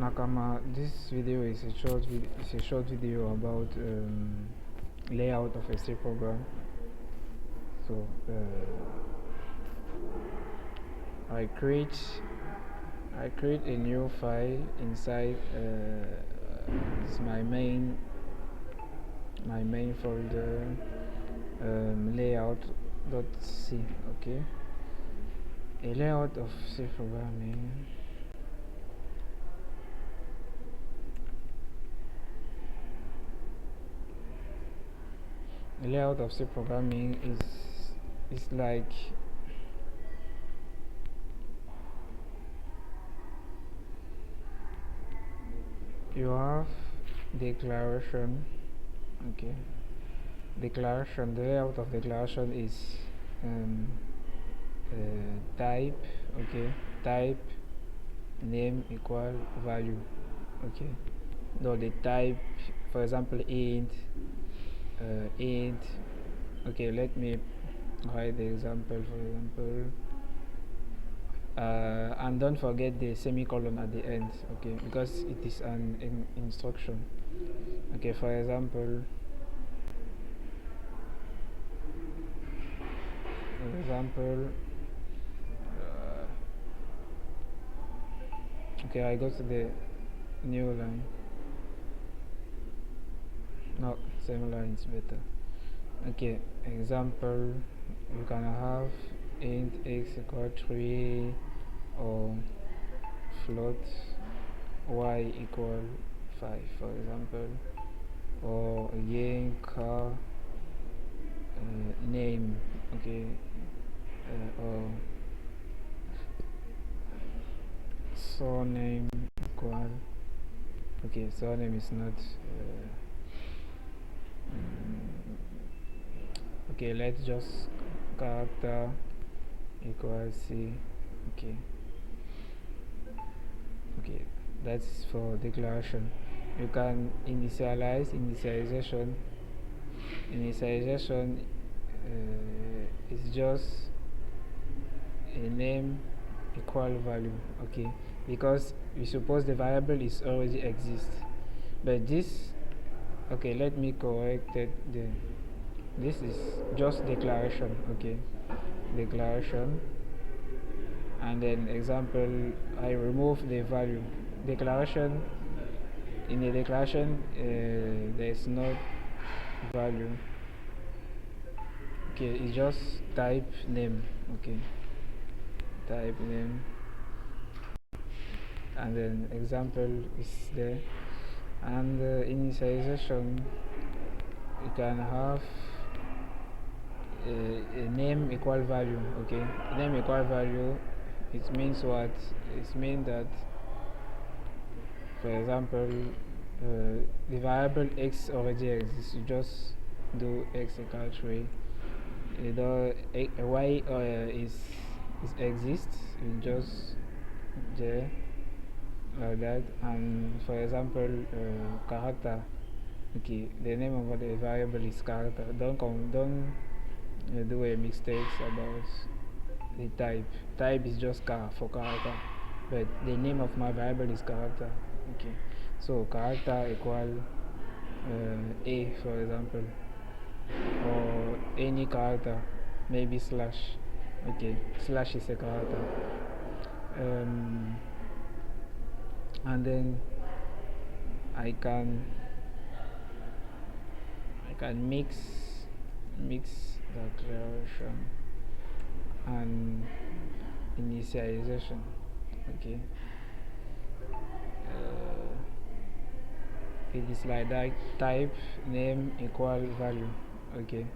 Nakama. This video is a short video about layout of a C program. So I create a new file inside it's my main folder, layout.c. Okay, a layout of C programming. The layout of C programming is like you have declaration. Okay, declaration. The layout of declaration is type. Okay, type name equal value. Okay, no, the type, for example, int. Okay, let me write the example. For example, and don't forget the semicolon at the end. Okay, because it is an instruction. Okay, for example, okay, I go to the new line. No, same line is better. Okay, example, you can have int x equal 3 or float y equal 5, for example, or again car name. Okay, or surname equal. Okay, surname is not okay, let's just character equals c. Okay, that's for declaration. You can initialization is just a name equal value. Okay, because we suppose the variable is already exist, but this, okay, let me correct it. This is just declaration. Okay, declaration, and then example, I remove the value. Declaration, in the declaration there is no value. Okay, it's just type name. Okay, type name, and then example is there, and initialization, you can have a name equal value. Okay, name equal value, it means what? It means that, for example, the variable x already exists. You just do x equal 3. The y is exists. You just there like that. And for example, character. Okay, the name of the variable is character. Don't do a mistakes about the type. Type is just for character, but the name of my variable is character. Okay, so character equal a, for example, or any character, maybe slash. Okay, slash is a character. And then I can mix declaration and initialization. Okay, it is like that. Type name equal value. Okay,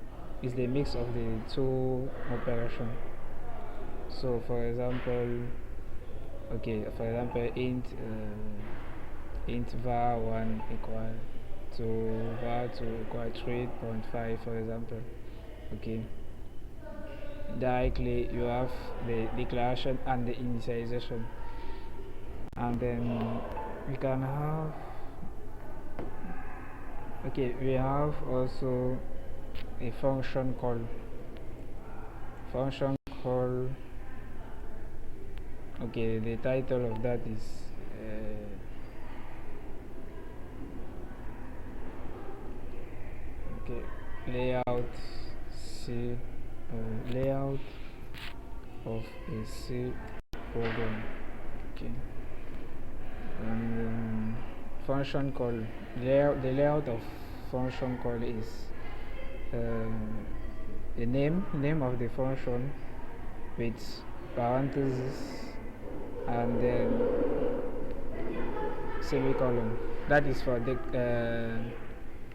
it's the mix of the two operation. So for example, int var1 equal to var2 equal 3.5, for example. Okay, directly you have the declaration and the initialization, and then we can have, okay, we have also a function call. Okay, the title of that is okay, layout C, layout of a C program. Okay, and function call, the layout of function call is the name of the function with parentheses and then semicolon. That is for the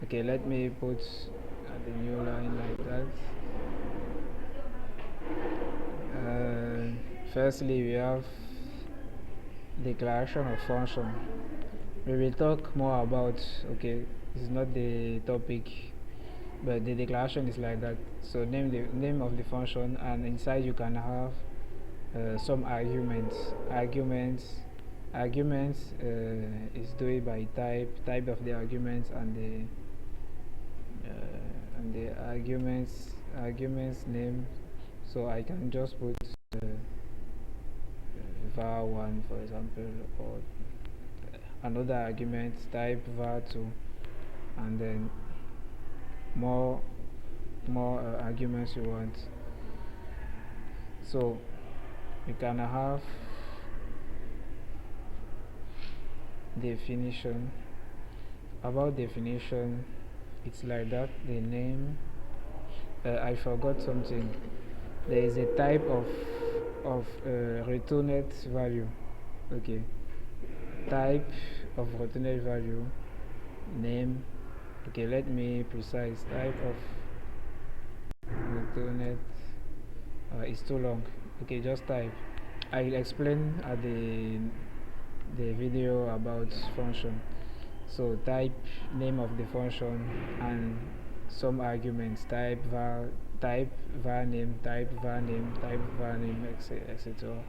okay, let me put the new line like that. Firstly, we have declaration of function. We will talk more about, okay, it's not the topic, but the declaration is like that. So name the name of the function, and inside you can have some arguments is doing by type of the arguments, and the arguments name. So I can just put var1 for example, or another argument type var2, and then more arguments you want. So we can have definition. About definition, it's like that. The name, I forgot something. There is a type of returned value. Okay, type of returned value, name. Okay, let me precise. Type of returned, it's too long. Okay, just type. I'll explain at the video about function. So type name of the function and some arguments, type var name, type var name, type var name, etc.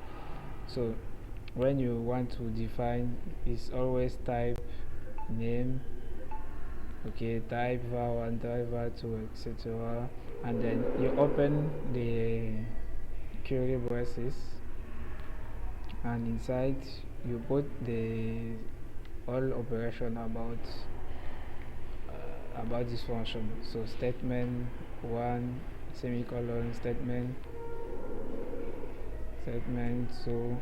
So when you want to define, it's always type name, okay, type var1, type var2, etc. And then you open the curly braces, and inside you put the all operation about this function. So statement 1 semicolon, statement 2,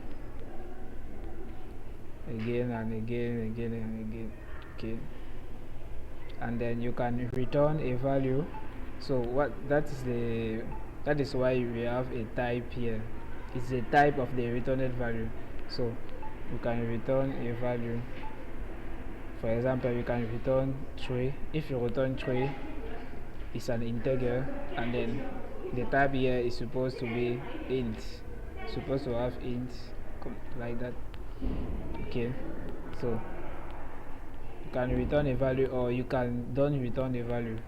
again and again. Okay, and then you can return a value. So that is why we have a type here. It's a type of the returned value. So you can return a value. For example, you can return 3. If you return 3, it's an integer, and then the type here is supposed to be int, supposed to have int, like that. Okay, so you can return a value, or you can don't return a value.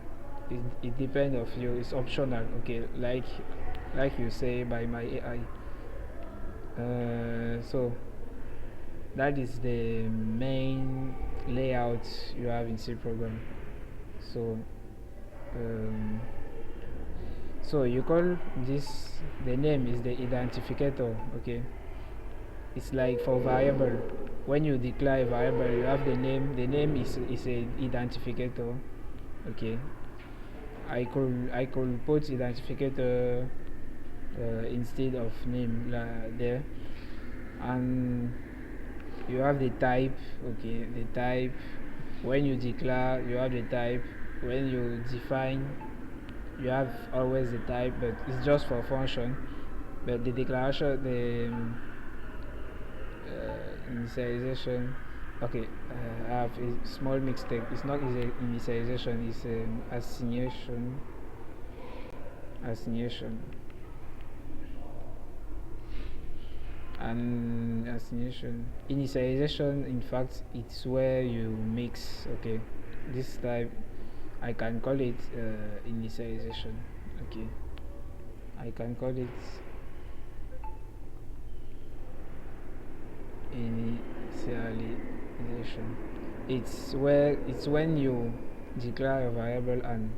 It depends of you. It's optional. Okay, like you say by my AI. So that is the main layout you have in C program. So so you call this, the name is the identifier. Okay, it's like for variable. When you declare a variable, you have the name. The name is a identifier. Okay, I could put identifier instead of name there, and you have the type. Okay, the type, when you declare, you have the type. When you define, you have always the type, but it's just for function. But the declaration, the initialization, okay, I have a small mistake. It's not initialization, it's assignation. And assignation, initialization, in fact, it's where you mix. Okay, this type I can call it initialization. Okay, I can call it initialization. It's when you declare a variable and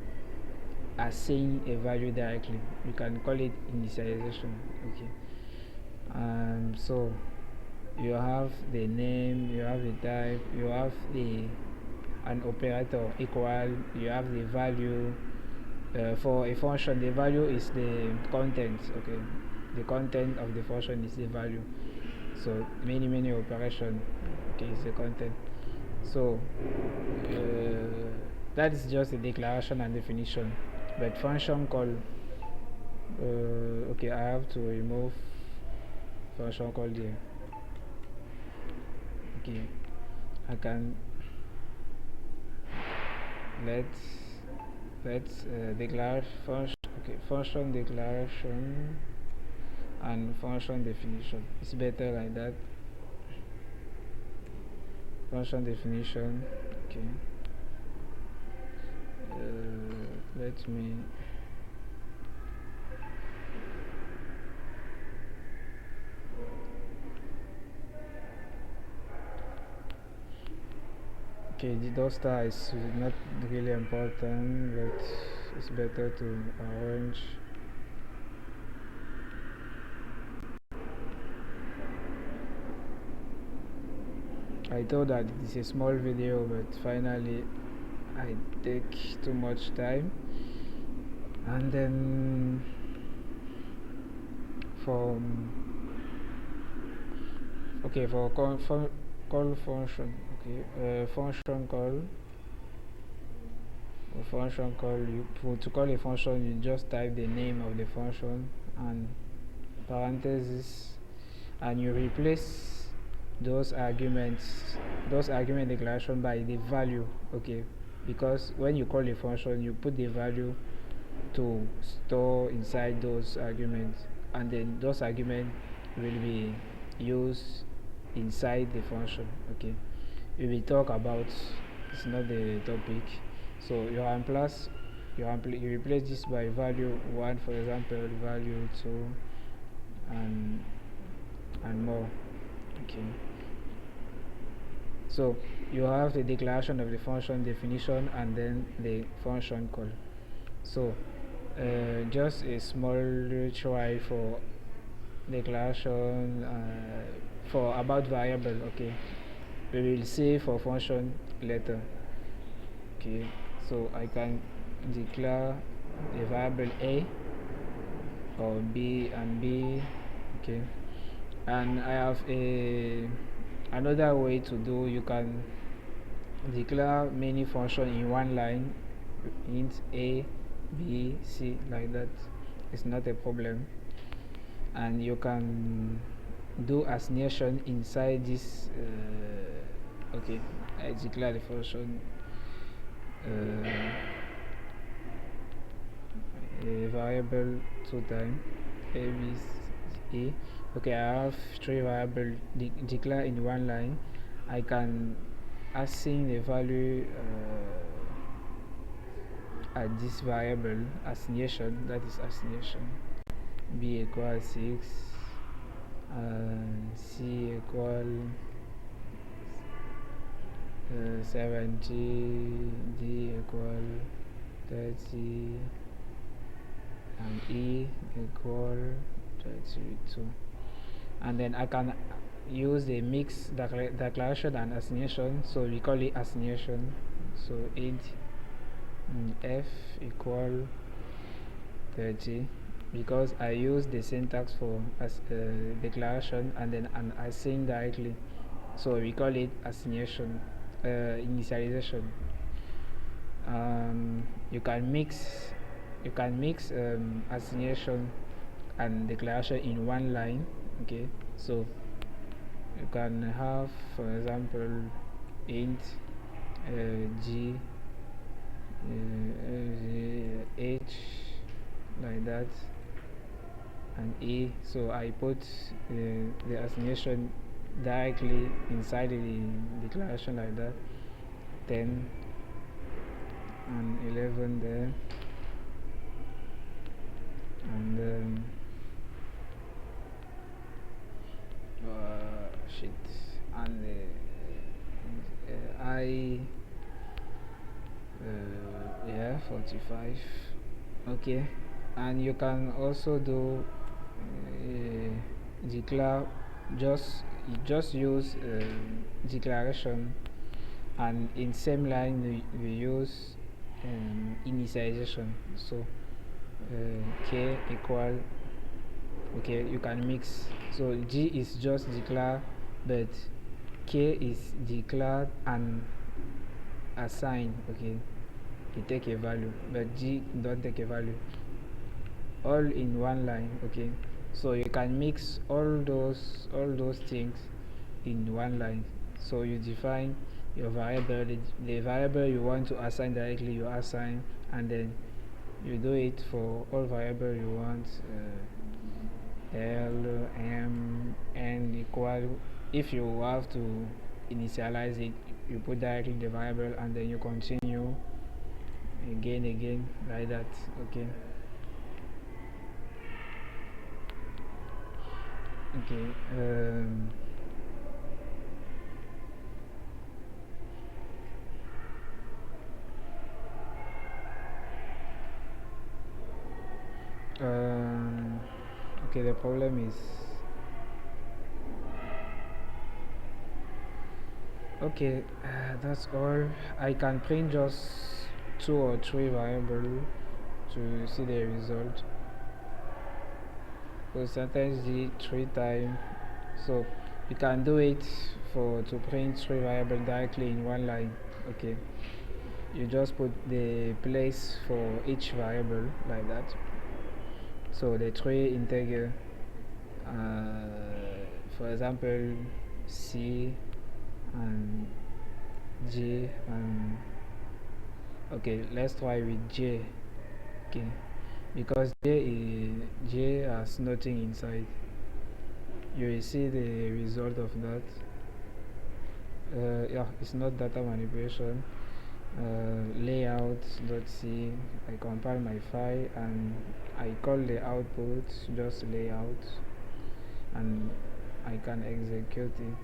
assign a value directly. You can call it initialization. Okay, so you have the name, you have the type, you have an operator equal, you have the value, for a function, the value is the content. Okay, the content of the function is the value. So many operation, okay, is the content. So that is just a declaration and definition. But function call, okay, I have to remove function call here. Okay, I can let's declare function. Okay, function declaration and function definition. It's better like that. Function definition. Okay. Let me. Okay, the dot star is not really important, but it's better to arrange. I thought that it's a small video, but finally I take too much time. And then for okay, for call function, okay, function call. A function call, to call a function, you just type the name of the function and parentheses, and you replace those argument declaration by the value. Okay, because when you call a function, you put the value to store inside those arguments, and then those arguments will be used inside the function. Okay, we will talk about, it's not the topic. So you replace this by value 1, for example, value 2, and more. Okay, so you have the declaration of the function definition and then the function call. So just a small try for declaration for about variable. Okay, we will see for function later. Okay, so I can declare a variable a or b and b. Okay, and I have another way to do. You can declare many functions in one line, int a, b, c, like that. It's not a problem, and you can do assignation inside this. Okay, I declare the function a variable 2 times a, b, c. Okay, I have 3 variables declare in one line. I can assign the value at this variable assignation, that is assignation. B equals 6 and c equal 70, d equal 30, and e equal 32. And then I can use the mix declaration and assignation, so we call it assignation. So int f equal 30, because I use the syntax for declaration and then assign directly, so we call it assignation. Initialization. You can mix assignation and declaration in one line. Okay, so you can have, for example, int g h, like that, and e. So I put the assignation directly inside the declaration, like that. 10 and 11 there, and then shit, and I yeah, 45. Okay, and you can also do declare, just use declaration, and in same line we use initialization. So k equal, okay, you can mix. So g is just declare, but k is declared and assigned. Okay, you take a value, but g don't take a value, all in one line. Okay, so you can mix all those things in one line. So you define your variable, the variable you want to assign directly, you assign, and then you do it for all variable you want. L, M, N equal. If you have to initialize it, you put directly the variable, and then you continue again like that. Okay. Okay. Okay, the problem is, okay, that's all. I can print just 2 or 3 variables to see the result, because sometimes the 3 times. So you can do it to print 3 variables directly in one line. Okay, you just put the place for each variable like that. So the 3 integer, for example, C and J, and okay, let's try with J. Okay, because J has nothing inside, you will see the result of that. Yeah, it's not data manipulation. Layout.c, I compile my file and I call the output just layout, and I can execute it.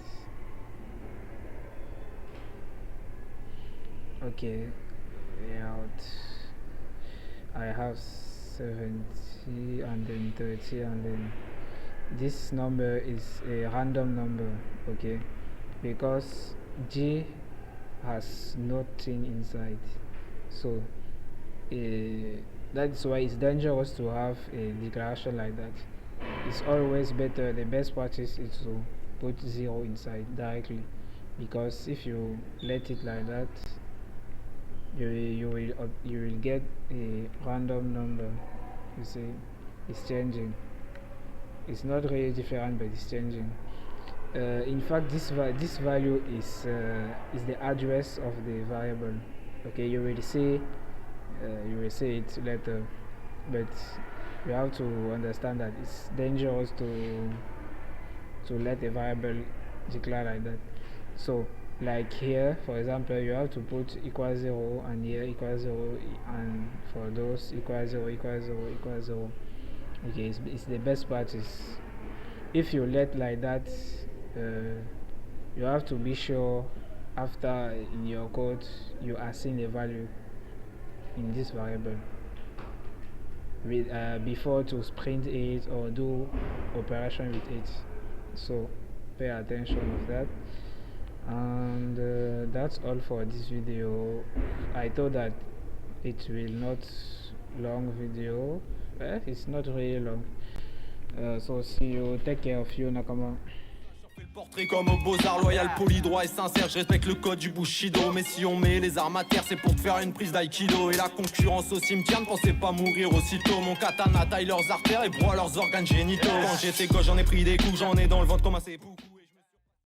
Okay, layout, I have 70 and then 30, and then this number is a random number. Okay, because G has nothing inside, so that's why it's dangerous to have a declaration like that. It's always better, the best practice is to put 0 inside directly, because if you let it like that, you will get a random number. You see, it's changing. It's not really different, but it's changing. In fact, this value is the address of the variable. Okay, you will see it later, but you have to understand that it's dangerous to let a variable declare like that. So like here, for example, you have to put equals 0, and here equals 0, and for those equals 0 equals 0 equals 0. Okay, it's the best practice. If you let like that, you have to be sure after in your code you assign a value in this variable with, before to print it or do operation with it. So pay attention of that. And that's all for this video. I thought that it will not long video. It's not really long. So see you, take care of you, Nakama. Fais le portrait comme au Beaux-Arts, loyal, poli, droit et sincère. Je respecte le code du Bushido. Mais si on met les armes à terre, c'est pour te faire une prise d'aïkido. Et la concurrence au cimetière, ne pensez pas mourir aussitôt. Mon katana taille leurs artères et broie leurs organes génitaux. Quand j'étais gauche, j'en ai pris des coups, j'en ai dans le ventre comme un seppuku.